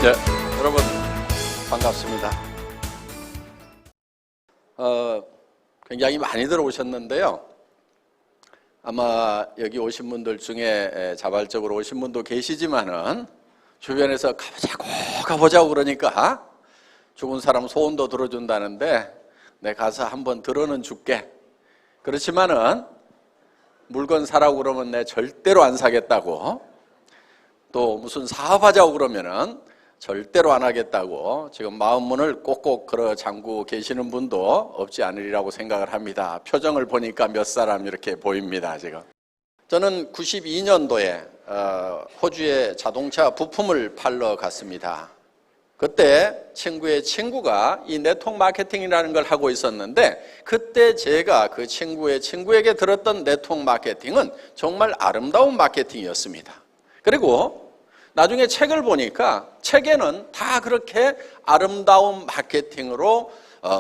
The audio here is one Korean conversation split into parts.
네, 여러분 반갑습니다. 굉장히 많이 들어오셨는데요. 아마 여기 오신 분들 중에 자발적으로 오신 분도 계시지만은 주변에서 가보자고 그러니까 죽은 사람 소원도 들어준다는데 내 가서 한번 들어는 줄게. 그렇지만은 물건 사라고 그러면 내 절대로 안 사겠다고, 또 무슨 사업하자고 그러면은 절대로 안 하겠다고 지금 마음문을 꼭꼭 걸어 잠그고 계시는 분도 없지 않으리라고 생각을 합니다. 표정을 보니까 몇 사람 이렇게 보입니다. 지금 저는 92년도에 호주에 자동차 부품을 팔러 갔습니다. 그때 친구의 친구가 이 네트워크 마케팅이라는 걸 하고 있었는데, 그때 제가 그 친구의 친구에게 들었던 네트워크 마케팅은 정말 아름다운 마케팅이었습니다. 그리고 나중에 책을 보니까 책에는 다 그렇게 아름다운 마케팅으로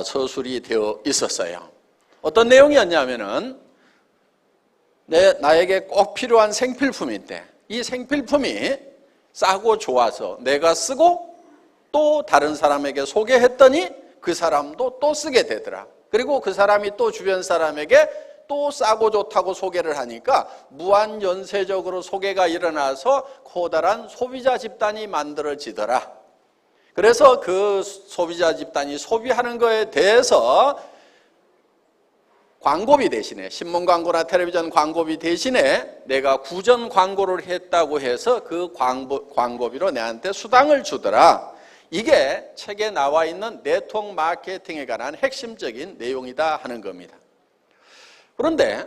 서술이 되어 있었어요. 어떤 내용이었냐면은 나에게 꼭 필요한 생필품인데 이 생필품이 싸고 좋아서 내가 쓰고 또 다른 사람에게 소개했더니 그 사람도 또 쓰게 되더라. 그리고 그 사람이 또 주변 사람에게 또 싸고 좋다고 소개를 하니까 무한연쇄적으로 소개가 일어나서 커다란 소비자 집단이 만들어지더라. 그래서 그 소비자 집단이 소비하는 거에 대해서 광고비 대신에, 신문 광고나 텔레비전 광고비 대신에 내가 구전 광고를 했다고 해서 그 광고비로 내한테 수당을 주더라. 이게 책에 나와 있는 네트워크 마케팅에 관한 핵심적인 내용이다 하는 겁니다. 그런데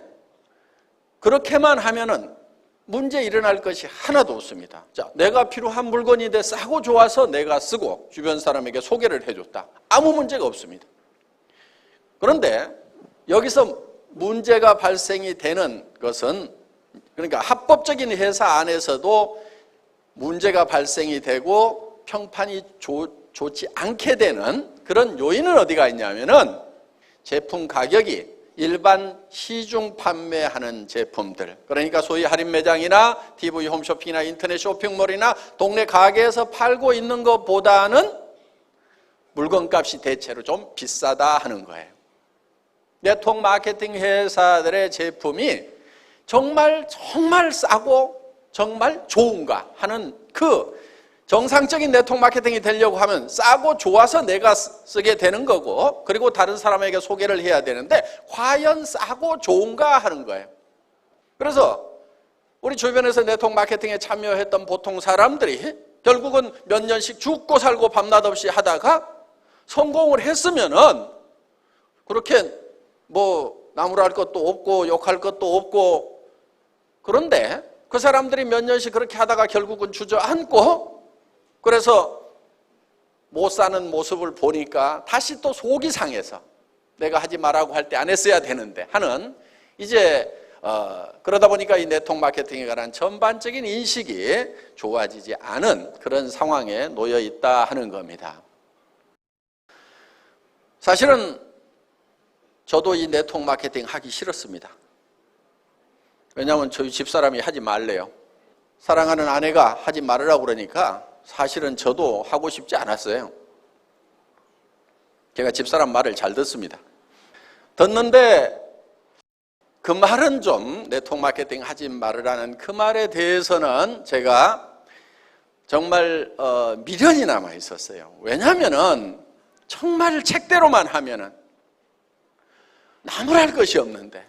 그렇게만 하면은 문제 일어날 것이 하나도 없습니다. 자, 내가 필요한 물건인데 싸고 좋아서 내가 쓰고 주변 사람에게 소개를 해줬다. 아무 문제가 없습니다. 그런데 여기서 문제가 발생이 되는 것은, 그러니까 합법적인 회사 안에서도 문제가 발생이 되고 평판이 좋지 않게 되는 그런 요인은 어디가 있냐면은 제품 가격이 일반 시중 판매하는 제품들, 그러니까 소위 할인 매장이나 TV 홈쇼핑이나 인터넷 쇼핑몰이나 동네 가게에서 팔고 있는 것보다는 물건값이 대체로 좀 비싸다 하는 거예요. 네트워크 마케팅 회사들의 제품이 정말 싸고 정말 좋은가 하는 그 정상적인 네트워크 마케팅이 되려고 하면 싸고 좋아서 내가 쓰게 되는 거고, 그리고 다른 사람에게 소개를 해야 되는데 과연 싸고 좋은가 하는 거예요. 그래서 우리 주변에서 네트워크 마케팅에 참여했던 보통 사람들이 결국은 몇 년씩 죽고 살고 밤낮 없이 하다가 성공을 했으면은 그렇게 뭐 나무랄 것도 없고 욕할 것도 없고, 그런데 그 사람들이 몇 년씩 그렇게 하다가 결국은 주저앉고 그래서 못 사는 모습을 보니까 다시 또 속이 상해서 내가 하지 말라고 할 때 안 했어야 되는데 하는, 이제 그러다 보니까 이 네트워크 마케팅에 관한 전반적인 인식이 좋아지지 않은 그런 상황에 놓여 있다 하는 겁니다. 사실은 저도 이 네트워크 마케팅 하기 싫었습니다. 왜냐하면 저희 집사람이 하지 말래요. 사랑하는 아내가 하지 말으라고 그러니까 사실은 저도 하고 싶지 않았어요. 제가 집사람 말을 잘 듣습니다. 듣는데 그 말은 좀 네트워크 마케팅 하지 말으라는 그 말에 대해서는 제가 정말 미련이 남아 있었어요. 왜냐하면은 정말 책대로만 하면은 나무랄 것이 없는데,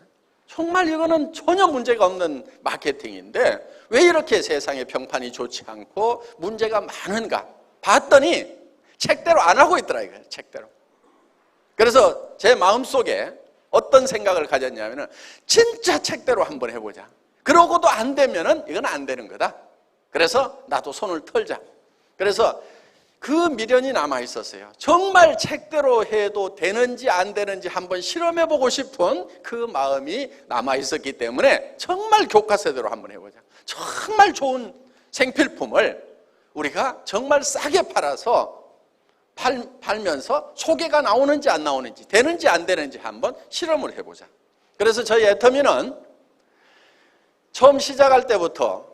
정말 이거는 전혀 문제가 없는 마케팅인데 왜 이렇게 세상의 평판이 좋지 않고 문제가 많은가 봤더니 책대로 안 하고 있더라 이거예요. 책대로. 그래서 제 마음속에 어떤 생각을 가졌냐면은 진짜 책대로 한번 해보자. 그러고도 안 되면은 이건 안 되는 거다. 그래서 나도 손을 털자. 그래서 그 미련이 남아 있었어요. 정말 책대로 해도 되는지 안 되는지 한번 실험해보고 싶은 그 마음이 남아 있었기 때문에 정말 교과서대로 한번 해보자. 정말 좋은 생필품을 우리가 정말 싸게 팔아서 팔면서 소개가 나오는지 안 나오는지, 되는지 안 되는지 한번 실험을 해보자. 그래서 저희 애터미는 처음 시작할 때부터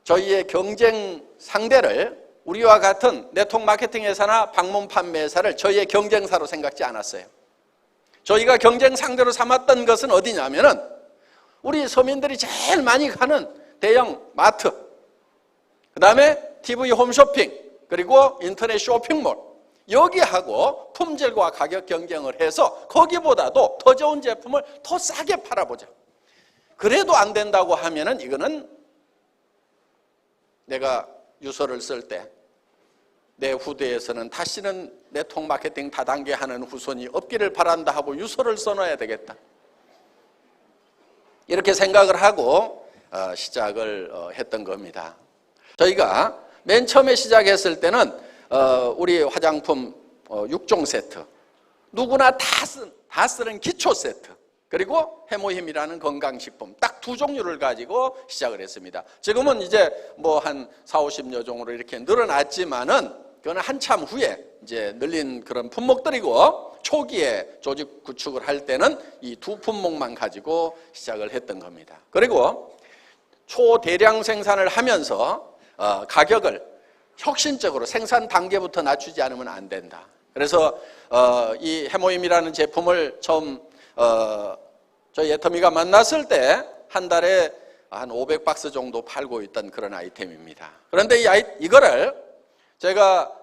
저희의 경쟁 상대를 우리와 같은 네트워크 마케팅 회사나 방문 판매 회사를 저희의 경쟁사로 생각지 않았어요. 저희가 경쟁 상대로 삼았던 것은 어디냐면은 우리 서민들이 제일 많이 가는 대형 마트, 그 다음에 TV 홈쇼핑, 그리고 인터넷 쇼핑몰, 여기하고 품질과 가격 경쟁을 해서 거기보다도 더 좋은 제품을 더 싸게 팔아보자. 그래도 안 된다고 하면은 이거는 내가 유서를 쓸 때 내 후대에서는 다시는 네트워크 마케팅 다단계 하는 후손이 없기를 바란다 하고 유서를 써놔야 되겠다. 이렇게 생각을 하고 시작을 했던 겁니다. 저희가 맨 처음에 시작했을 때는 우리 화장품 6종 세트, 누구나 다 쓰는 기초 세트, 그리고 해모힘이라는 건강식품 딱 두 종류를 가지고 시작을 했습니다. 지금은 이제 뭐 한 40~50여 종으로 이렇게 늘어났지만은 그거는 한참 후에 이제 늘린 그런 품목들이고, 초기에 조직 구축을 할 때는 이 두 품목만 가지고 시작을 했던 겁니다. 그리고 초대량 생산을 하면서 가격을 혁신적으로 생산 단계부터 낮추지 않으면 안 된다. 그래서 이 해모임이라는 제품을 처음 저희 애터미가 만났을 때 한 달에 한 500박스 정도 팔고 있던 그런 아이템입니다. 그런데 이거를 제가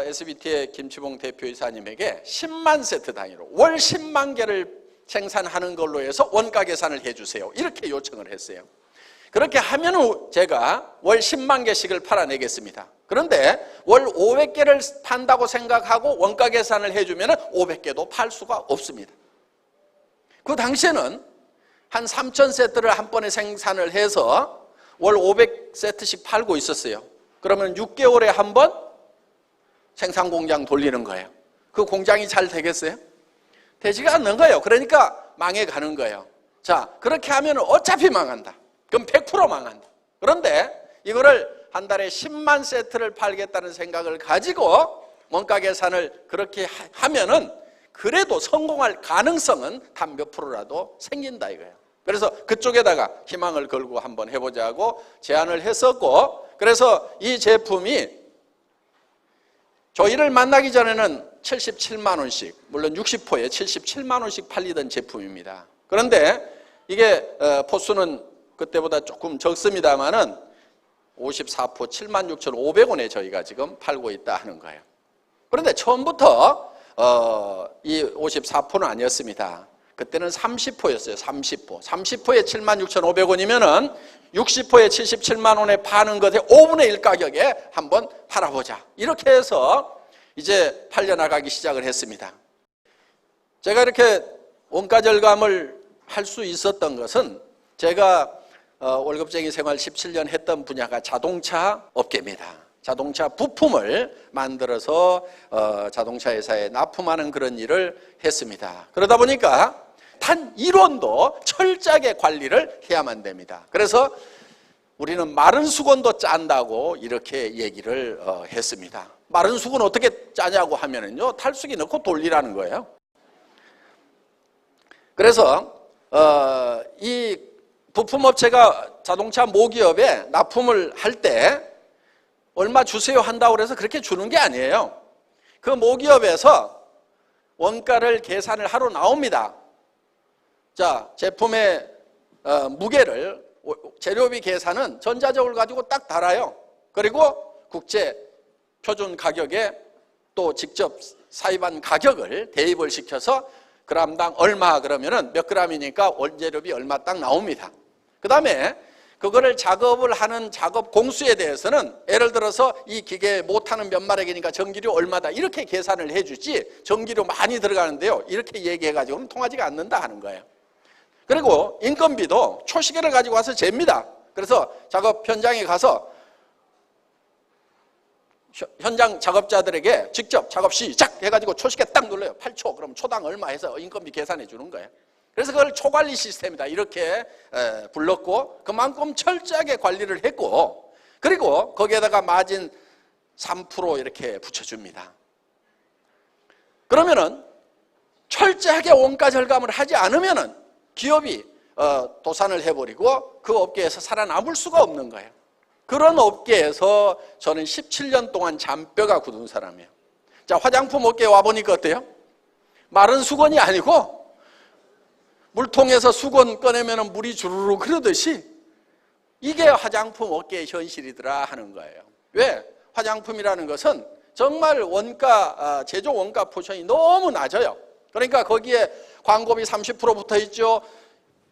SBT의 김치봉 대표이사님에게 10만 세트 단위로 월 10만 개를 생산하는 걸로 해서 원가 계산을 해주세요, 이렇게 요청을 했어요. 그렇게 하면 제가 월 10만 개씩을 팔아내겠습니다. 그런데 월 500개를 판다고 생각하고 원가 계산을 해주면 500개도 팔 수가 없습니다. 그 당시에는 한 3,000세트를 한 번에 생산을 해서 월 500세트씩 팔고 있었어요. 그러면 6개월에 한 번 생산 공장 돌리는 거예요. 그 공장이 잘 되겠어요? 되지가 않는 거예요. 그러니까 망해가는 거예요. 자, 그렇게 하면 어차피 망한다. 그럼 100% 망한다. 그런데 이거를 한 달에 10만 세트를 팔겠다는 생각을 가지고 원가 계산을 그렇게 하면은 그래도 성공할 가능성은 단 몇 프로라도 생긴다 이거예요. 그래서 그쪽에다가 희망을 걸고 한번 해보자고 제안을 했었고, 그래서 이 제품이 저희를 만나기 전에는 77만 원씩, 물론 60포에 77만 원씩 팔리던 제품입니다. 그런데 이게 포수는 그때보다 조금 적습니다만은 54포 76,500원에 저희가 지금 팔고 있다 하는 거예요. 그런데 처음부터 이 54포는 아니었습니다. 그때는 30포였어요. 30포에 76,500원이면은 60포에 77만 원에 파는 것의 5분의 1 가격에 한번 팔아보자. 이렇게 해서 이제 팔려나가기 시작을 했습니다. 제가 이렇게 원가 절감을 할 수 있었던 것은 제가 월급쟁이 생활 17년 했던 분야가 자동차 업계입니다. 자동차 부품을 만들어서 자동차 회사에 납품하는 그런 일을 했습니다. 그러다 보니까 단 1원도 철저하게 관리를 해야만 됩니다. 그래서 우리는 마른 수건도 짠다고 이렇게 얘기를 했습니다. 마른 수건 어떻게 짜냐고 하면은요, 탈수기 넣고 돌리라는 거예요. 그래서 이 부품업체가 자동차 모기업에 납품을 할 때 얼마 주세요 한다고 해서 그렇게 주는 게 아니에요. 그 모기업에서 원가를 계산을 하러 나옵니다. 자, 제품의 무게를, 재료비 계산은 전자적으로 가지고 딱 달아요. 그리고 국제 표준 가격에 또 직접 사입한 가격을 대입을 시켜서 그람당 얼마 그러면은 몇 그램이니까 원재료비 얼마 딱 나옵니다. 그 다음에 그거를 작업을 하는 작업 공수에 대해서는 예를 들어서 이 기계 못하는 몇 마력이니까 전기료 얼마다 이렇게 계산을 해주지, 전기료 많이 들어가는데요, 이렇게 얘기해가지고는 통하지가 않는다 하는 거예요. 그리고 인건비도 초시계를 가지고 와서 잽니다. 그래서 작업 현장에 가서 현장 작업자들에게 직접 작업 시작 해가지고 초시계 딱 눌러요. 8초. 그럼 초당 얼마 해서 인건비 계산해 주는 거예요. 그래서 그걸 초관리 시스템이다 이렇게 불렀고, 그만큼 철저하게 관리를 했고, 그리고 거기에다가 마진 3% 이렇게 붙여줍니다. 그러면은 철저하게 원가 절감을 하지 않으면은 기업이 도산을 해버리고 그 업계에서 살아남을 수가 없는 거예요. 그런 업계에서 저는 17년 동안 잔뼈가 굳은 사람이에요. 자, 화장품 업계에 와보니까 어때요? 마른 수건이 아니고 물통에서 수건 꺼내면 물이 주르르 흐르듯이 이게 화장품 업계의 현실이더라 하는 거예요. 왜? 화장품이라는 것은 정말 원가, 제조 원가 포션이 너무 낮아요. 그러니까 거기에 광고비 30% 붙어 있죠.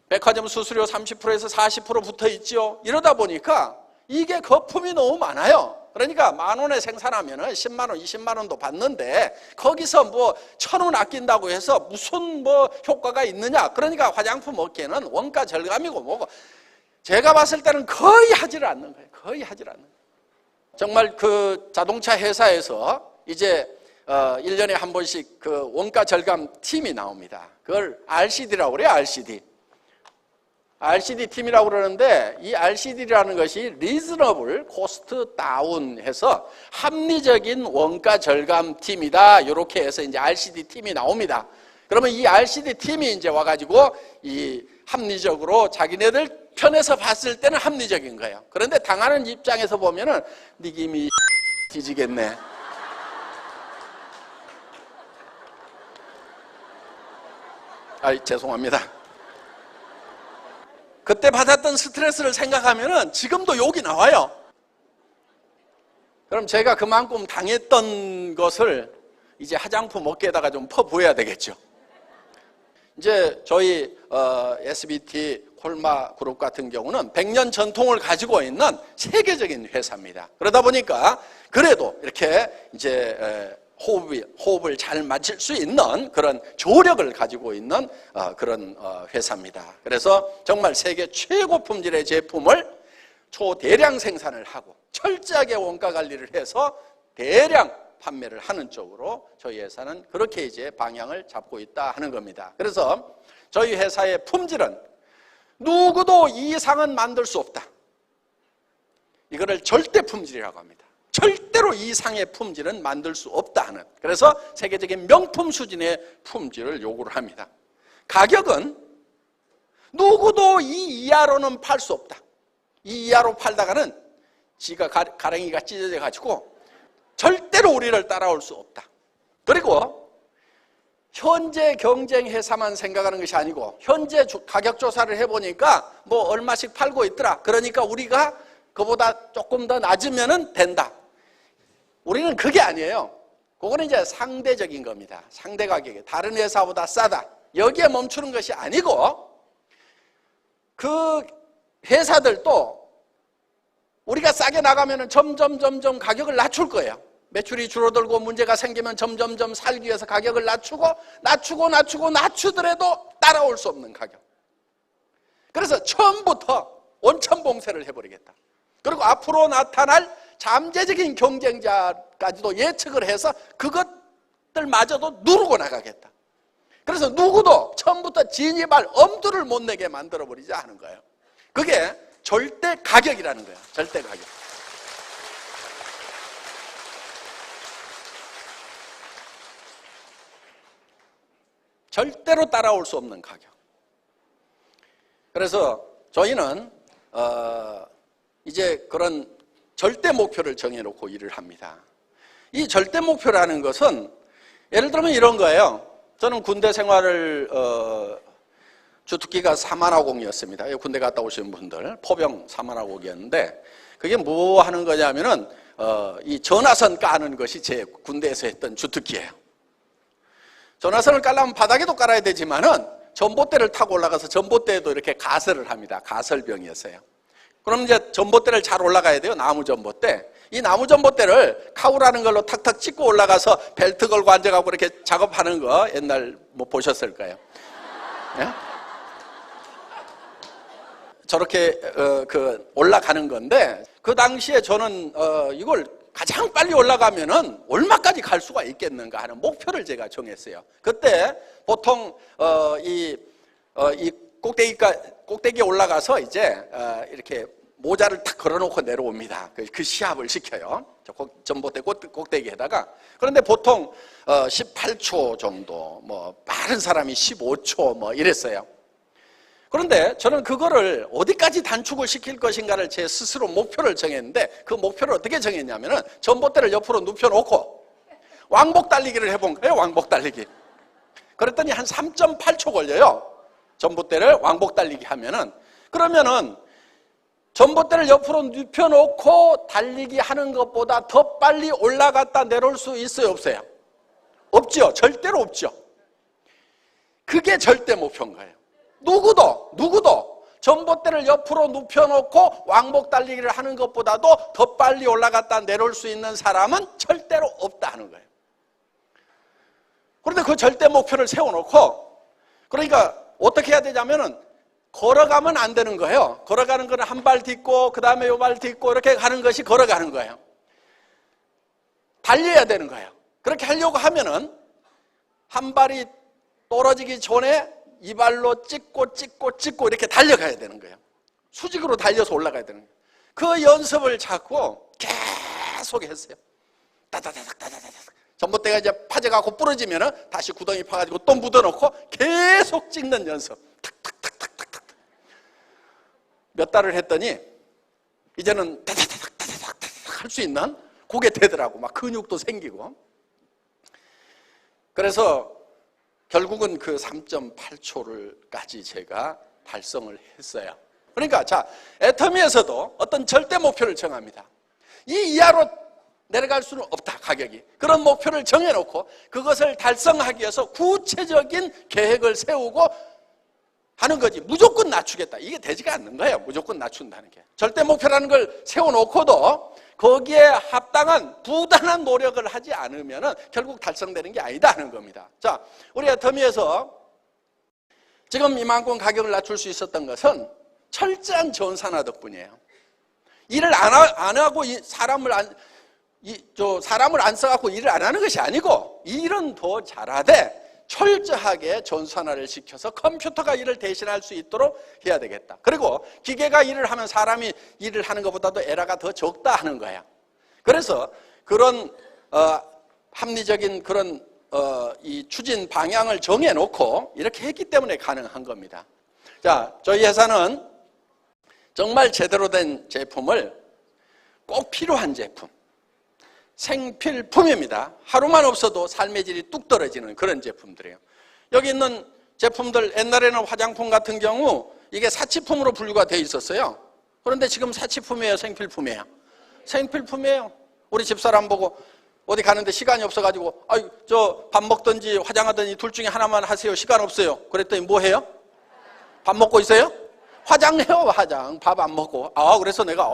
백화점 수수료 30%에서 40% 붙어 있죠. 이러다 보니까 이게 거품이 너무 많아요. 그러니까 10,000원에 생산하면 10만 원, 20만 원도 받는데 거기서 뭐 1,000원 아낀다고 해서 무슨 뭐 효과가 있느냐. 그러니까 화장품 업계는 원가 절감이고 뭐고 제가 봤을 때는 거의 하질 않는 거예요. 거의 하질 않는 거예요. 정말 그 자동차 회사에서 이제 1년에 한 번씩 그 원가 절감 팀이 나옵니다. 그걸 RCD라고 그래요. RCD 팀이라고 그러는데 이 RCD라는 것이 리즈너블 코스트 다운 해서 합리적인 원가 절감 팀이다. 이렇게 해서 이제 RCD 팀이 나옵니다. 그러면 이 RCD 팀이 이제 와가지고 이 합리적으로 자기네들 편에서 봤을 때는 합리적인 거예요. 그런데 당하는 입장에서 보면은 니김이 뒤지겠네. 죄송합니다. 그때 받았던 스트레스를 생각하면은 지금도 욕이 나와요. 그럼 제가 그만큼 당했던 것을 이제 화장품 업계에다가 좀 퍼부어야 되겠죠. 이제 저희 SBT 콜마 그룹 같은 경우는 100년 전통을 가지고 있는 세계적인 회사입니다. 그러다 보니까 그래도 이렇게 이제 호흡을 잘 맞출 수 있는 그런 조력을 가지고 있는 그런 회사입니다. 그래서 정말 세계 최고 품질의 제품을 초대량 생산을 하고 철저하게 원가 관리를 해서 대량 판매를 하는 쪽으로 저희 회사는 그렇게 이제 방향을 잡고 있다 하는 겁니다. 그래서 저희 회사의 품질은 누구도 이 이상은 만들 수 없다. 이거를 절대 품질이라고 합니다. 절대로 이 이상의 품질은 만들 수 없다 하는. 그래서 세계적인 명품 수준의 품질을 요구를 합니다. 가격은 누구도 이 이하로는 팔 수 없다. 이 이하로 팔다가는 지가 가랭이가 찢어져 가지고 절대로 우리를 따라올 수 없다. 그리고 현재 경쟁 회사만 생각하는 것이 아니고 현재 가격 조사를 해보니까 뭐 얼마씩 팔고 있더라. 그러니까 우리가 그보다 조금 더 낮으면 된다. 우리는 그게 아니에요. 그거는 이제 상대적인 겁니다. 상대 가격이 다른 회사보다 싸다. 여기에 멈추는 것이 아니고 그 회사들도 우리가 싸게 나가면 점점 가격을 낮출 거예요. 매출이 줄어들고 문제가 생기면 점점 살기 위해서 가격을 낮추더라도 따라올 수 없는 가격. 그래서 처음부터 원천봉쇄를 해버리겠다. 그리고 앞으로 나타날 잠재적인 경쟁자까지도 예측을 해서 그것들마저도 누르고 나가겠다. 그래서 누구도 처음부터 진입할 엄두를 못 내게 만들어버리자 하는 거예요. 그게 절대 가격이라는 거예요. 절대 가격. 절대로 따라올 수 없는 가격. 그래서 저희는 이제 그런 절대 목표를 정해놓고 일을 합니다. 이 절대 목표라는 것은 예를 들면 이런 거예요. 저는 군대 생활을 주특기가 사만화공이었습니다. 군대 갔다 오신 분들 포병 사만화공이었는데 그게 뭐 하는 거냐면은 이 전화선 까는 것이 제 군대에서 했던 주특기예요. 전화선을 깔려면 바닥에도 깔아야 되지만은 전봇대를 타고 올라가서 전봇대에도 이렇게 가설을 합니다. 가설병이었어요. 그럼 이제 전봇대를 잘 올라가야 돼요. 나무 전봇대. 이 나무 전봇대를 카우라는 걸로 탁탁 찍고 올라가서 벨트 걸고 앉아가고 이렇게 작업하는 거 옛날 뭐 보셨을 거예요. 예? 저렇게 올라가는 건데 그 당시에 저는 이걸 가장 빨리 올라가면은 얼마까지 갈 수가 있겠는가 하는 목표를 제가 정했어요. 그때 보통 이 꼭대기에 올라가서 이제 이렇게 모자를 탁 걸어놓고 내려옵니다. 그 시합을 시켜요. 전봇대 꼭대기에다가. 그런데 보통 18초 정도, 뭐 빠른 사람이 15초 뭐 이랬어요. 그런데 저는 그거를 어디까지 단축을 시킬 것인가를 제 스스로 목표를 정했는데 그 목표를 어떻게 정했냐면은 전봇대를 옆으로 눕혀놓고 왕복 달리기를 해본 거예요. 왕복 달리기. 그랬더니 한 3.8초 걸려요. 전봇대를 왕복 달리기 하면은. 그러면은 전봇대를 옆으로 눕혀놓고 달리기 하는 것보다 더 빨리 올라갔다 내려올 수 있어요, 없어요? 없죠. 절대로 없죠. 그게 절대 목표인 거예요. 누구도 전봇대를 옆으로 눕혀놓고 왕복 달리기를 하는 것보다도 더 빨리 올라갔다 내려올 수 있는 사람은 절대로 없다 하는 거예요. 그런데 그 절대 목표를 세워놓고, 그러니까 어떻게 해야 되냐면은 걸어가면 안 되는 거예요. 걸어가는 거는 한 발 딛고 그 다음에 요 발 딛고 이렇게 가는 것이 걸어가는 거예요. 달려야 되는 거예요. 그렇게 하려고 하면은 한 발이 떨어지기 전에 이 발로 찍고 이렇게 달려가야 되는 거예요. 수직으로 달려서 올라가야 되는 거예요. 그 연습을 자꾸 계속 했어요. 따다다닥 전봇대가 이제 파져가고 부러지면은 다시 구덩이 파가지고 또 묻어놓고 계속 찍는 연습. 탁탁탁탁탁탁. 몇 달을 했더니 이제는 따다다닥 할 수 있는 그게 되더라고. 막 근육도 생기고. 그래서 결국은 그 3.8초를까지 제가 달성을 했어요. 그러니까 자, 애터미에서도 어떤 절대 목표를 정합니다. 이 이하로 내려갈 수는 없다, 가격이. 그런 목표를 정해놓고 그것을 달성하기 위해서 구체적인 계획을 세우고 하는 거지. 무조건 낮추겠다. 이게 되지가 않는 거예요. 무조건 낮춘다는 게. 절대 목표라는 걸 세워놓고도 거기에 합당한 부단한 노력을 하지 않으면 결국 달성되는 게 아니다 하는 겁니다. 자, 우리 애터미에서 지금 이만큼 가격을 낮출 수 있었던 것은 철저한 전산화 덕분이에요. 일을 안 하고 사람을 안 써갖고 일을 안 하는 것이 아니고 일은 더 잘하되 철저하게 전산화를 시켜서 컴퓨터가 일을 대신할 수 있도록 해야 되겠다. 그리고 기계가 일을 하면 사람이 일을 하는 것보다도 에러가 더 적다 하는 거야. 그래서 그런 합리적인 그런 이 추진 방향을 정해놓고 이렇게 했기 때문에 가능한 겁니다. 자, 저희 회사는 정말 제대로 된 제품을 꼭 필요한 제품, 생필품입니다. 하루만 없어도 삶의 질이 뚝 떨어지는 그런 제품들이에요. 여기 있는 제품들, 옛날에는 화장품 같은 경우 이게 사치품으로 분류가 되어 있었어요. 그런데 지금 사치품이에요, 생필품이에요? 생필품이에요. 우리 집사람 보고 어디 가는데 시간이 없어가지고 저 밥 먹든지 화장하든지 둘 중에 하나만 하세요. 시간 없어요. 그랬더니 뭐 해요? 밥 먹고 있어요? 화장해요, 화장. 밥 안 먹고. 그래서 내가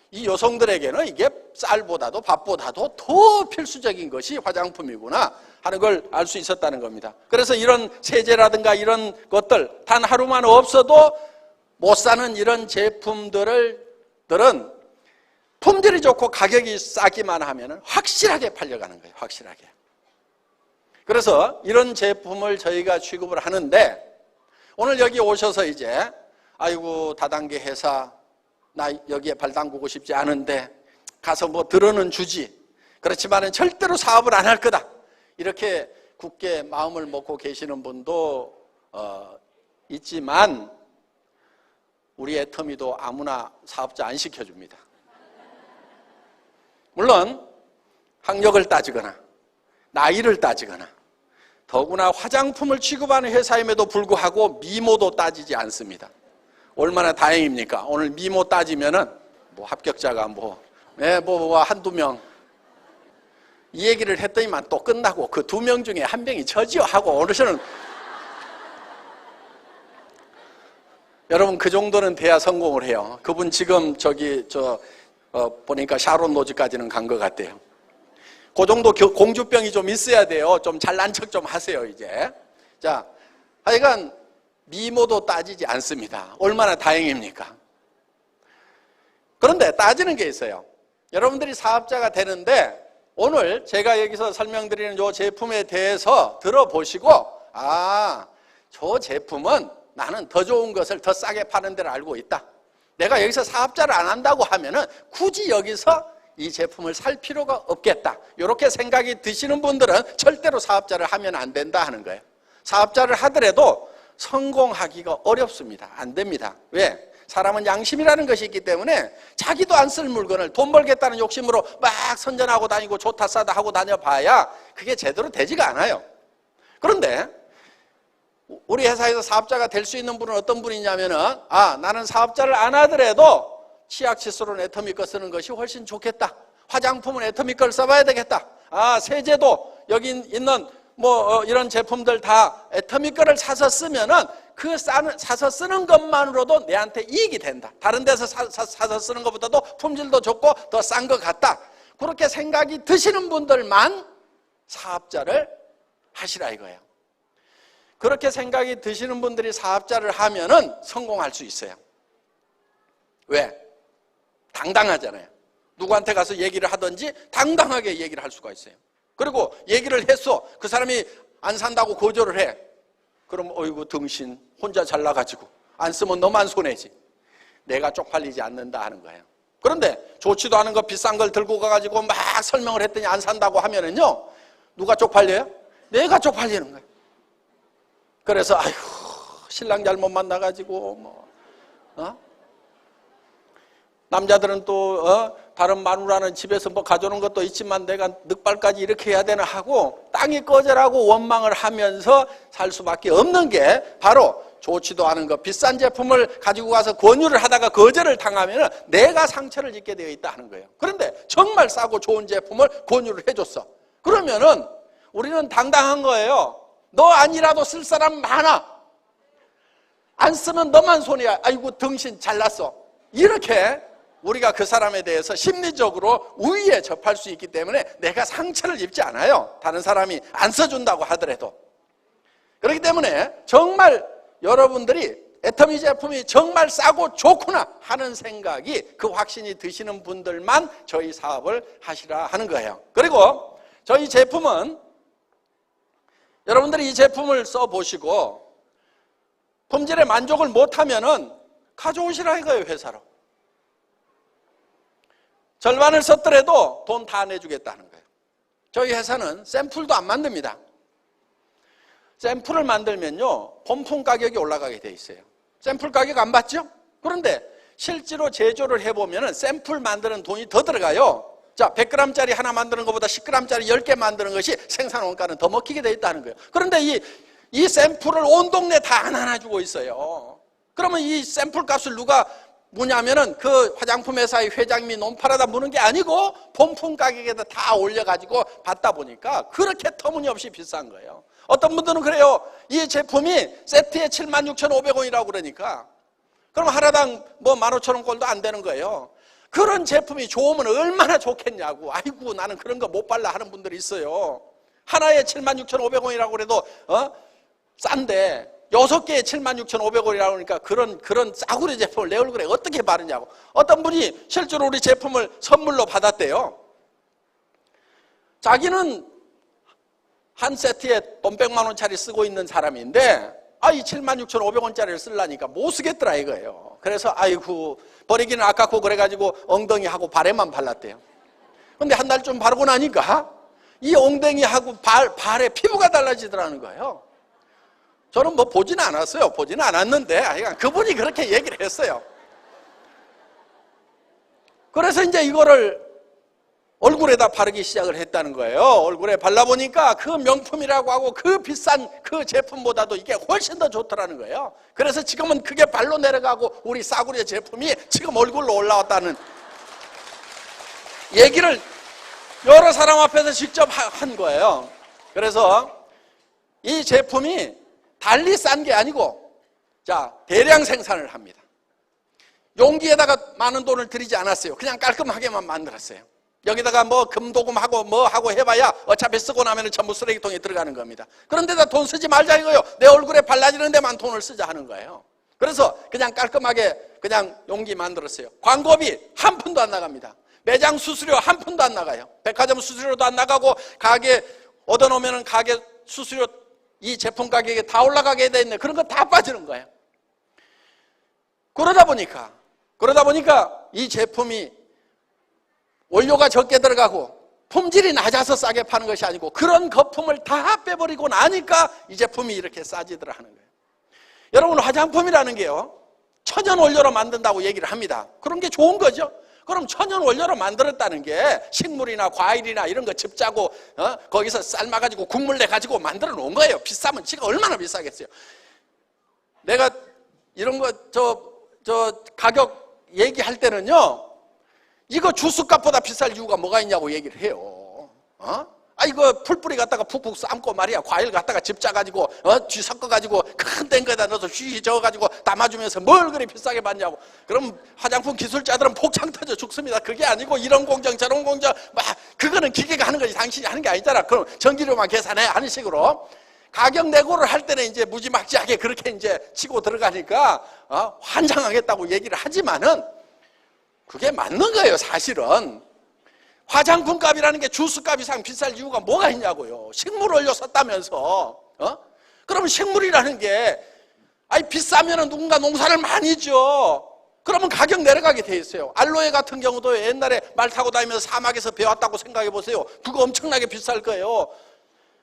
이 여성들에게는 이게 쌀보다도 밥보다도 더 필수적인 것이 화장품이구나 하는 걸 알 수 있었다는 겁니다. 그래서 이런 세제라든가 이런 것들 단 하루만 없어도 못 사는 이런 제품들은 품질이 좋고 가격이 싸기만 하면 확실하게 팔려가는 거예요. 확실하게. 그래서 이런 제품을 저희가 취급을 하는데 오늘 여기 오셔서 이제 아이고 다단계 회사 나 여기에 발 담그고 싶지 않은데 가서 뭐 들어는 주지. 그렇지만은 절대로 사업을 안 할 거다. 이렇게 굳게 마음을 먹고 계시는 분도 있지만 우리 애터미도 아무나 사업자 안 시켜줍니다. 물론 학력을 따지거나 나이를 따지거나 더구나 화장품을 취급하는 회사임에도 불구하고 미모도 따지지 않습니다. 얼마나 다행입니까? 오늘 미모 따지면은 뭐 합격자가 한두 명 이 얘기를 했더니만 또 끝나고 그 2명 중에 1명이 저지요 하고 어르신은 여러분 그 정도는 돼야 성공을 해요. 그분 지금 보니까 샤론 노즈까지는 간 것 같아요. 그 정도 공주병이 좀 있어야 돼요. 좀 잘난 척 좀 하세요 이제. 자, 하여간 미모도 따지지 않습니다. 얼마나 다행입니까? 그런데 따지는 게 있어요. 여러분들이 사업자가 되는데 오늘 제가 여기서 설명드리는 이 제품에 대해서 들어보시고 저 제품은 나는 더 좋은 것을 더 싸게 파는 데를 알고 있다. 내가 여기서 사업자를 안 한다고 하면은 굳이 여기서 이 제품을 살 필요가 없겠다. 이렇게 생각이 드시는 분들은 절대로 사업자를 하면 안 된다 하는 거예요. 사업자를 하더라도 성공하기가 어렵습니다. 안 됩니다. 왜? 사람은 양심이라는 것이 있기 때문에 자기도 안 쓸 물건을 돈 벌겠다는 욕심으로 막 선전하고 다니고 좋다 싸다 하고 다녀봐야 그게 제대로 되지가 않아요. 그런데 우리 회사에서 사업자가 될 수 있는 분은 어떤 분이냐면은, 나는 사업자를 안 하더라도 치약 칫솔은 애터미 거 쓰는 것이 훨씬 좋겠다. 화장품은 애터미 걸 써봐야 되겠다. 세제도 여기 있는 이런 제품들 다 애터미 거를 사서 쓰면은 사서 쓰는 것만으로도 내한테 이익이 된다. 다른 데서 사서 쓰는 것보다도 품질도 좋고 더 싼 것 같다. 그렇게 생각이 드시는 분들만 사업자를 하시라 이거예요. 그렇게 생각이 드시는 분들이 사업자를 하면은 성공할 수 있어요. 왜? 당당하잖아요. 누구한테 가서 얘기를 하든지 당당하게 얘기를 할 수가 있어요. 그리고 얘기를 했어. 그 사람이 안 산다고 거절을 해. 그럼 어이구 등신 혼자 잘나가지고 안 쓰면 너만 손해지. 내가 쪽팔리지 않는다 하는 거예요. 그런데 좋지도 않은 거 비싼 걸 들고 가가지고 막 설명을 했더니 안 산다고 하면은요, 누가 쪽팔려요? 내가 쪽팔리는 거예요. 그래서 아이고 신랑 잘못 만나가지고 남자들은 또 다른 마누라는 집에서 가져오는 것도 있지만 내가 늑발까지 이렇게 해야 되나 하고 땅이 꺼져라고 원망을 하면서 살 수밖에 없는 게 바로 좋지도 않은 것 비싼 제품을 가지고 가서 권유를 하다가 거절을 당하면 내가 상처를 입게 되어 있다 하는 거예요. 그런데 정말 싸고 좋은 제품을 권유를 해줬어. 그러면은 우리는 당당한 거예요. 너 아니라도 쓸 사람 많아. 안 쓰면 너만 손해야. 아이고 등신 잘났어. 이렇게 우리가 그 사람에 대해서 심리적으로 우위에 접할 수 있기 때문에 내가 상처를 입지 않아요. 다른 사람이 안 써준다고 하더라도. 그렇기 때문에 정말 여러분들이 애터미 제품이 정말 싸고 좋구나 하는 생각이 그 확신이 드시는 분들만 저희 사업을 하시라 하는 거예요. 그리고 저희 제품은 여러분들이 이 제품을 써보시고 품질에 만족을 못하면은 가져오시라 이거예요, 회사로. 절반을 썼더라도 돈 다 내주겠다는 거예요. 저희 회사는 샘플도 안 만듭니다. 샘플을 만들면요, 본품 가격이 올라가게 돼 있어요. 샘플 가격 안 받죠? 그런데 실제로 제조를 해보면 샘플 만드는 돈이 더 들어가요. 자, 100g짜리 하나 만드는 것보다 10g짜리 10개 만드는 것이 생산 원가는 더 먹히게 돼 있다는 거예요. 그런데 이 샘플을 온 동네 다 하나 주고 있어요. 그러면 이 샘플 값을 누가 무냐면은 그 화장품 회사의 회장님이 논팔아다 무는 게 아니고 본품 가격에다 다 올려가지고 받다 보니까 그렇게 터무니없이 비싼 거예요. 어떤 분들은 그래요. 이 제품이 세트에 76,500원이라고 그러니까 그럼 하나당 15,000원 꼴도 안 되는 거예요. 그런 제품이 좋으면 얼마나 좋겠냐고. 아이고 나는 그런 거 못 발라 하는 분들이 있어요. 하나에 76,500원이라고 그래도 싼데 6개에 76,500원이라고 하니까 그런 싸구려 제품을 내 얼굴에 어떻게 바르냐고. 어떤 분이 실제로 우리 제품을 선물로 받았대요. 자기는 한 세트에 돈 100만 원짜리 쓰고 있는 사람인데 이 76,500원짜리를 쓰려니까 못 쓰겠더라 이거예요. 그래서 아이고 버리기는 아깝고 그래가지고 엉덩이하고 발에만 발랐대요. 근데 한 달쯤 바르고 나니까 이 엉덩이하고 발에 피부가 달라지더라는 거예요. 저는 보지는 않았어요. 보지는 않았는데 그분이 그렇게 얘기를 했어요. 그래서 이제 이거를 얼굴에다 바르기 시작을 했다는 거예요. 얼굴에 발라보니까 그 명품이라고 하고 그 비싼 그 제품보다도 이게 훨씬 더 좋더라는 거예요. 그래서 지금은 그게 발로 내려가고 우리 싸구려 제품이 지금 얼굴로 올라왔다는 얘기를 여러 사람 앞에서 직접 한 거예요. 그래서 이 제품이 달리 싼 게 아니고 대량 생산을 합니다. 용기에다가 많은 돈을 들이지 않았어요. 그냥 깔끔하게만 만들었어요. 여기다가 금도금하고 하고 해봐야 어차피 쓰고 나면 전부 쓰레기통에 들어가는 겁니다. 그런데다 돈 쓰지 말자 이거요. 내 얼굴에 발라지는 데만 돈을 쓰자 하는 거예요. 그래서 그냥 깔끔하게 그냥 용기 만들었어요. 광고비 한 푼도 안 나갑니다. 매장 수수료 한 푼도 안 나가요. 백화점 수수료도 안 나가고 가게 얻어놓으면 가게 수수료 이 제품 가격에 다 올라가게 돼 있네. 그런 거 다 빠지는 거예요. 그러다 보니까 이 제품이 원료가 적게 들어가고 품질이 낮아서 싸게 파는 것이 아니고 그런 거품을 다 빼버리고 나니까 이 제품이 이렇게 싸지더라 하는 거예요. 여러분, 화장품이라는 게요, 천연 원료로 만든다고 얘기를 합니다. 그런 게 좋은 거죠. 그럼 천연 원료로 만들었다는 게 식물이나 과일이나 이런 거 즙 짜고 거기서 삶아가지고 국물 내가지고 만들어 놓은 거예요. 비싸면 지가 얼마나 비싸겠어요. 내가 이런 거 가격 얘기할 때는요, 이거 주스값보다 비쌀 이유가 뭐가 있냐고 얘기를 해요. 이거 풀뿌리 갖다가 푹푹 삶고 말이야, 과일 갖다가 즙 짜가지고 쥐 섞어가지고 큰 땡거에다 넣어서 쥐 저어가지고 담아주면서 뭘 그리 비싸게 받냐고. 그럼 화장품 기술자들은 폭창 터져 죽습니다. 그게 아니고 이런 공정 저런 공정 그거는 기계가 하는 거지 당신이 하는 게 아니잖아. 그럼 전기료만 계산해 하는 식으로 가격 내고를 할 때는 이제 무지막지하게 그렇게 이제 치고 들어가니까 환장하겠다고 얘기를 하지만은 그게 맞는 거예요. 사실은 화장품 값이라는 게 주스 값 이상 비쌀 이유가 뭐가 있냐고요. 식물 원료 썼다면서. 그러면 식물이라는 게 비싸면 누군가 농사를 많이 지어. 그러면 가격 내려가게 돼 있어요. 알로에 같은 경우도 옛날에 말 타고 다니면서 사막에서 배웠다고 생각해 보세요. 그거 엄청나게 비쌀 거예요.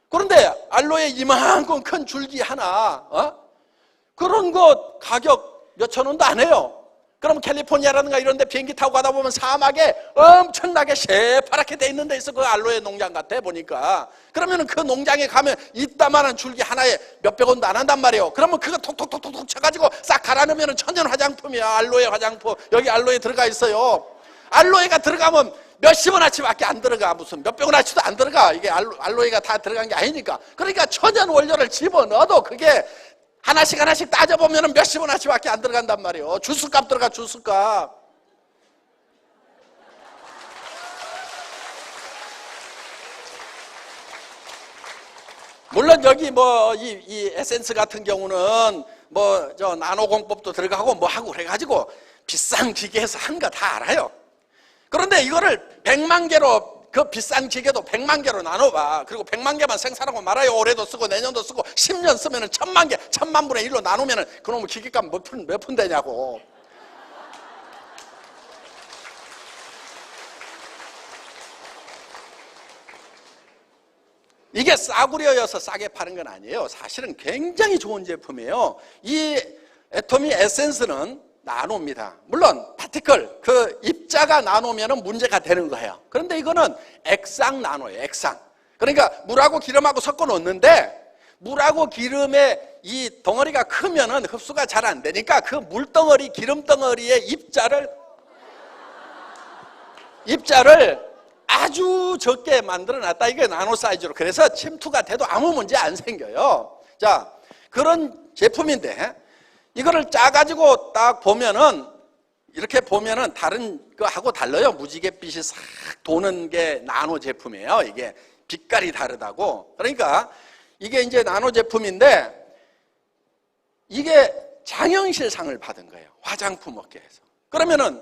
그런데 알로에 이만큼 큰 줄기 하나 그런 거 가격 몇천 원도 안 해요. 그럼 캘리포니아라든가 이런 데 비행기 타고 가다 보면 사막에 엄청나게 새파랗게 돼 있는 데 있어. 그 알로에 농장 같아 보니까. 그러면 그 농장에 가면 이따만한 줄기 하나에 몇백 원도 안 한단 말이에요. 그러면 그거 톡톡톡톡 쳐가지고 싹 갈아넣으면 천연 화장품이야. 알로에 화장품. 여기 알로에 들어가 있어요. 알로에가 들어가면 몇십 원어치밖에 안 들어가. 무슨 몇백 원어치도 안 들어가. 이게 알로에가 다 들어간 게 아니니까. 그러니까 천연 원료를 집어넣어도 그게 하나씩 따져보면 몇십 원어치밖에 안 들어간단 말이에요. 주스값 들어가, 주스값. 물론 여기 이 에센스 같은 경우는 나노 공법도 들어가고 하고 그래가지고 비싼 기계에서 한 거 다 알아요. 그런데 이거를 100만 개로, 그 비싼 기계도 100만 개로 나눠봐. 그리고 100만 개만 생산하고 말아요. 올해도 쓰고 내년도 쓰고 10년 쓰면 1000만 개, 1000만분의 1로 나누면 그놈의 기계값 몇 푼 되냐고. 이게 싸구려여서 싸게 파는 건 아니에요. 사실은 굉장히 좋은 제품이에요. 이 애토미 에센스는 나노입니다. 물론 파티클, 그 입자가 나노면 문제가 되는 거예요. 그런데 이거는 액상 나노예요. 액상. 그러니까 물하고 기름하고 섞어 놓는데 물하고 기름의 이 덩어리가 크면은 흡수가 잘 안 되니까 그 물덩어리, 기름덩어리의 입자를 아주 적게 만들어 놨다. 이게 나노 사이즈로. 그래서 침투가 돼도 아무 문제 안 생겨요. 자, 그런 제품인데 이거를 짜가지고 딱 보면은, 이렇게 보면은 다른 거하고 달라요. 무지갯빛이 싹 도는 게 나노 제품이에요. 이게 빛깔이 다르다고. 그러니까 이게 이제 나노 제품인데 이게 장영실상을 받은 거예요. 화장품 업계에서. 그러면은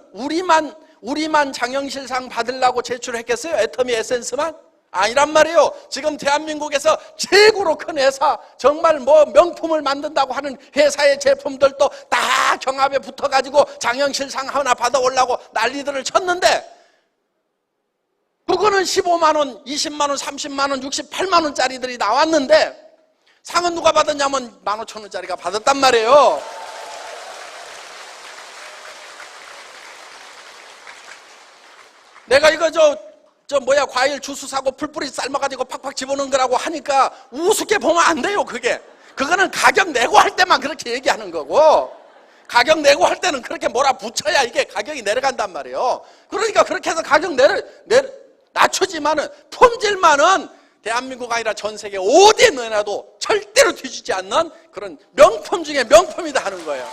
우리만 장영실상 받으려고 제출했겠어요? 애터미 에센스만? 아니란 말이에요. 지금 대한민국에서 최고로 큰 회사, 정말 명품을 만든다고 하는 회사의 제품들도 다 경합에 붙어가지고 장영실상 하나 받아오려고 난리들을 쳤는데 그거는 15만 원, 20만 원, 30만 원, 68만 원짜리들이 나왔는데 상은 누가 받았냐면 15,000원짜리가 받았단 말이에요. 내가 이거 과일 주스 사고 풀뿌리 삶아가지고 팍팍 집어넣은 거라고 하니까 우습게 보면 안 돼요. 그거는 가격 내고 할 때만 그렇게 얘기하는 거고, 가격 내고 할 때는 그렇게 뭐라 붙여야 이게 가격이 내려간단 말이에요. 그러니까 그렇게 해서 가격 낮추지만은 품질만은 대한민국 아니라 전 세계 어디에 넣어놔도 절대로 뒤지지 않는 그런 명품 중에 명품이다 하는 거예요.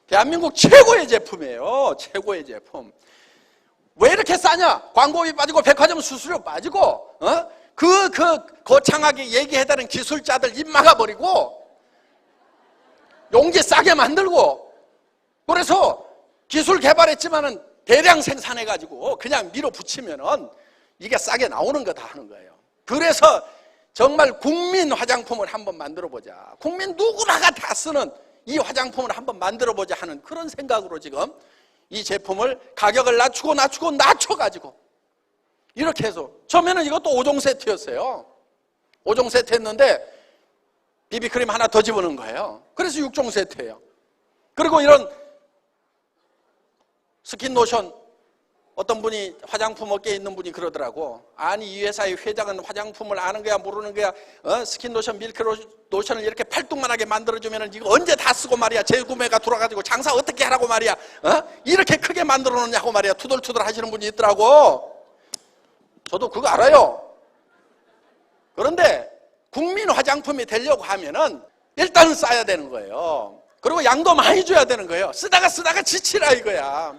대한민국 최고의 제품이에요. 최고의 제품. 왜 이렇게 싸냐? 광고비 빠지고 백화점 수수료 빠지고 거창하게 얘기해다는 기술자들 입 막아버리고 용기 싸게 만들고, 그래서 기술 개발했지만은 대량 생산해가지고 그냥 밀어붙이면은 이게 싸게 나오는 거다 하는 거예요. 그래서 정말 국민 화장품을 한번 만들어보자. 국민 누구나가 다 쓰는 이 화장품을 한번 만들어보자 하는 그런 생각으로 지금 이 제품을 가격을 낮춰가지고 이렇게 해서 처음에는 이것도 5종 세트였어요. 5종 세트 했는데 비비크림 하나 더 집어넣은 거예요. 그래서 6종 세트예요. 그리고 이런 스킨 로션, 어떤 분이 화장품 업계에 있는 분이 그러더라고. 아니, 이 회사의 회장은 화장품을 아는 거야 모르는 거야? 스킨 로션, 밀크 로션을 이렇게 팔뚝만하게 만들어주면 이거 언제 다 쓰고 말이야. 재구매가 돌아가지고 장사 어떻게 하라고 말이야. 이렇게 크게 만들어 놓냐고 말이야. 투덜투덜 하시는 분이 있더라고. 저도 그거 알아요. 그런데 국민 화장품이 되려고 하면은 일단은 싸야 되는 거예요. 그리고 양도 많이 줘야 되는 거예요. 쓰다가 지치라 이거야.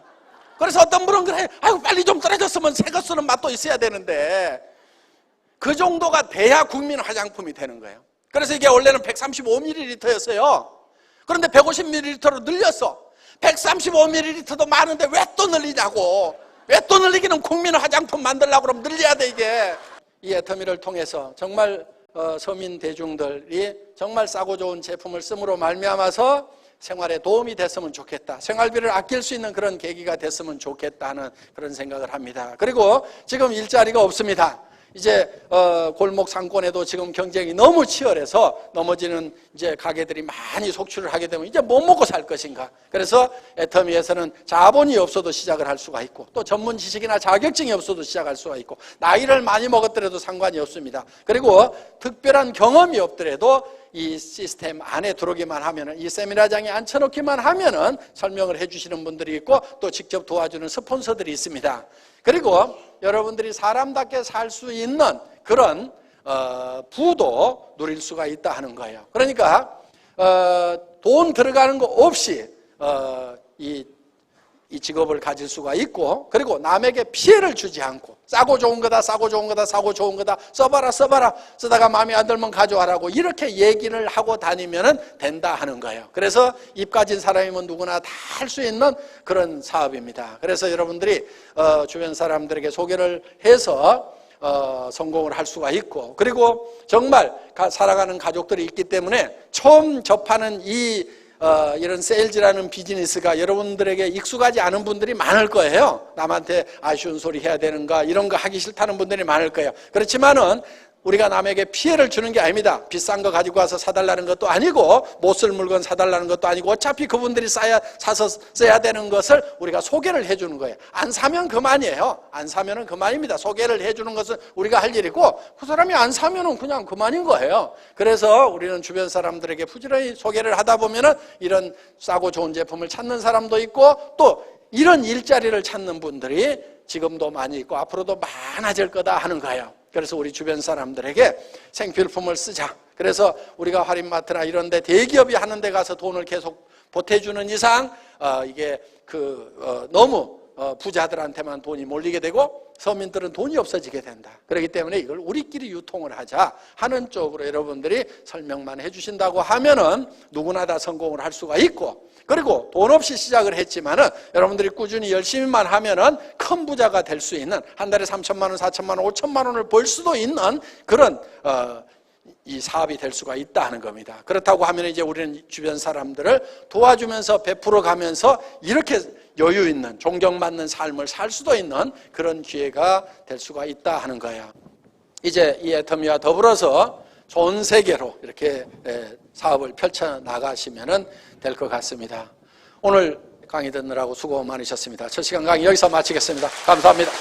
그래서 어떤 분은 그래, 아이고 빨리 좀 떨어졌으면 새 거 쓰는 맛도 있어야 되는데 그 정도가 돼야 국민 화장품이 되는 거예요. 그래서 이게 원래는 135ml였어요. 그런데 150ml로 늘렸어. 135ml도 많은데 왜 또 늘리냐고. 왜 또 늘리기는 국민 화장품 만들려고 그러면 늘려야 돼 이게. 이 애터미를 통해서 정말 서민 대중들이 정말 싸고 좋은 제품을 씀으로 말미암아서 생활에 도움이 됐으면 좋겠다. 생활비를 아낄 수 있는 그런 계기가 됐으면 좋겠다는 그런 생각을 합니다. 그리고 지금 일자리가 없습니다. 이제 골목 상권에도 지금 경쟁이 너무 치열해서 넘어지는 이제 가게들이 많이 속출을 하게 되면 이제 못 먹고 살 것인가. 그래서 애터미에서는 자본이 없어도 시작을 할 수가 있고 또 전문 지식이나 자격증이 없어도 시작할 수가 있고 나이를 많이 먹었더라도 상관이 없습니다. 그리고 특별한 경험이 없더라도 이 시스템 안에 들어오기만 하면은 이 세미나장에 앉혀놓기만 하면은 설명을 해주시는 분들이 있고 또 직접 도와주는 스폰서들이 있습니다. 그리고 여러분들이 사람답게 살 수 있는 그런 부도 누릴 수가 있다 하는 거예요. 그러니까 돈 들어가는 거 없이 이 직업을 가질 수가 있고 그리고 남에게 피해를 주지 않고 싸고 좋은 거다 사고 좋은 거다 사고 좋은 거다 써봐라 쓰다가 마음에 안 들면 가져와라고 이렇게 얘기를 하고 다니면 된다 하는 거예요. 그래서 입 가진 사람이면 누구나 다 할 수 있는 그런 사업입니다. 그래서 여러분들이 주변 사람들에게 소개를 해서 성공을 할 수가 있고 그리고 정말 살아가는 가족들이 있기 때문에 처음 접하는 이런 세일즈라는 비즈니스가 여러분들에게 익숙하지 않은 분들이 많을 거예요. 남한테 아쉬운 소리 해야 되는가 이런 거 하기 싫다는 분들이 많을 거예요. 그렇지만은 우리가 남에게 피해를 주는 게 아닙니다. 비싼 거 가지고 와서 사달라는 것도 아니고 못 쓸 물건 사달라는 것도 아니고 어차피 그분들이 사서 써야 되는 것을 우리가 소개를 해주는 거예요. 안 사면 그만이에요. 안 사면은 그만입니다. 소개를 해주는 것은 우리가 할 일이고 그 사람이 안 사면은 그냥 그만인 거예요. 그래서 우리는 주변 사람들에게 부지런히 소개를 하다 보면은 이런 싸고 좋은 제품을 찾는 사람도 있고 또 이런 일자리를 찾는 분들이 지금도 많이 있고 앞으로도 많아질 거다 하는 거예요. 그래서 우리 주변 사람들에게 생필품을 쓰자. 그래서 우리가 할인마트나 이런 데 대기업이 하는 데 가서 돈을 계속 보태주는 이상 이게 너무 부자들한테만 돈이 몰리게 되고 서민들은 돈이 없어지게 된다. 그렇기 때문에 이걸 우리끼리 유통을 하자 하는 쪽으로 여러분들이 설명만 해주신다고 하면은 누구나 다 성공을 할 수가 있고 그리고 돈 없이 시작을 했지만은 여러분들이 꾸준히 열심히만 하면은 큰 부자가 될 수 있는 한 달에 3천만 원, 4천만 원, 5천만 원을 벌 수도 있는 그런 이 사업이 될 수가 있다 하는 겁니다. 그렇다고 하면 이제 우리는 주변 사람들을 도와주면서 베풀어 가면서 이렇게 여유 있는 존경받는 삶을 살 수도 있는 그런 기회가 될 수가 있다 하는 거예요. 이제 이 애터미와 더불어서 전 세계로 이렇게 사업을 펼쳐 나가시면 될 것 같습니다. 오늘 강의 듣느라고 수고 많으셨습니다. 첫 시간 강의 여기서 마치겠습니다. 감사합니다.